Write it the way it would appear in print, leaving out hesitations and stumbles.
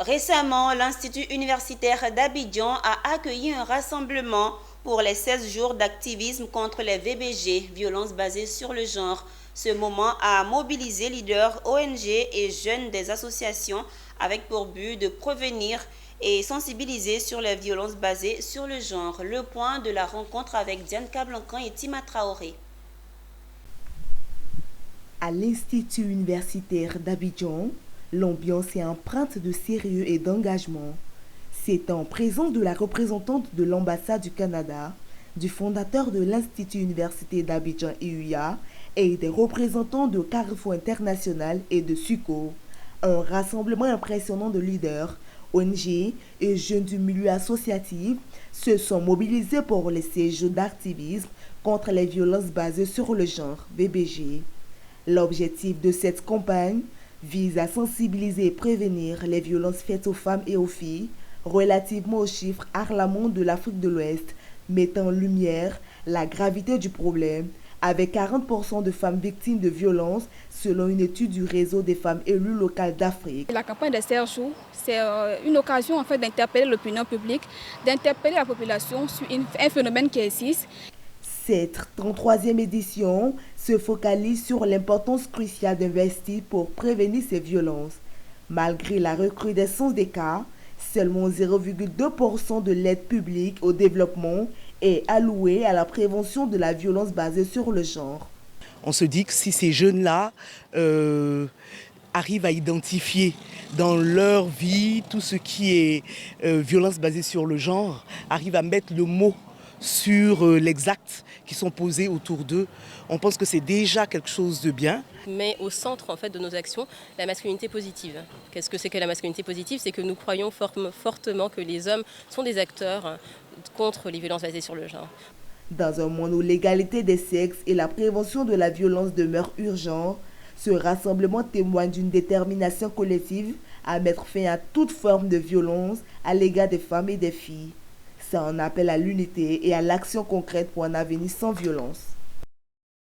Récemment, l'Institut universitaire d'Abidjan a accueilli un rassemblement pour les 16 jours d'activisme contre les VBG, violences basées sur le genre. Ce moment a mobilisé leaders, ONG et jeunes des associations avec pour but de prévenir et sensibiliser sur les violences basées sur le genre. Le point de la rencontre avec Diane Kablankan et Tima Traoré. À l'Institut universitaire d'Abidjan, l'ambiance est empreinte de sérieux et d'engagement. C'est en présence de la représentante de l'ambassade du Canada, du fondateur de l'Institut universitaire d'Abidjan IUA et des représentants de Carrefour International et de SUCO. Un rassemblement impressionnant de leaders, ONG et jeunes du milieu associatif se sont mobilisés pour les séjours d'activisme contre les violences basées sur le genre, VBG. L'objectif de cette campagne vise à sensibiliser et prévenir les violences faites aux femmes et aux filles relativement aux chiffres alarmants de l'Afrique de l'Ouest, mettant en lumière la gravité du problème, avec 40% de femmes victimes de violences selon une étude du réseau des femmes élues locales d'Afrique. La campagne des 16 jours, c'est une occasion en fait d'interpeller l'opinion publique, d'interpeller la population sur un phénomène qui existe. Cette 33e édition se focalise sur l'importance cruciale d'investir pour prévenir ces violences. Malgré la recrudescence des cas, seulement 0,2% de l'aide publique au développement est allouée à la prévention de la violence basée sur le genre. On se dit que si ces jeunes-là arrivent à identifier dans leur vie tout ce qui est violence basée sur le genre, arrivent à mettre le mot sur les actes qui sont posés autour d'eux, on pense que c'est déjà quelque chose de bien. Mais au centre en fait, de nos actions, la masculinité positive. Qu'est-ce que c'est que la masculinité positive? C'est que nous croyons fortement que les hommes sont des acteurs contre les violences basées sur le genre. Dans un monde où l'égalité des sexes et la prévention de la violence demeurent urgents, ce rassemblement témoigne d'une détermination collective à mettre fin à toute forme de violence à l'égard des femmes et des filles. Ça en appelle à l'unité et à l'action concrète pour un avenir sans violence.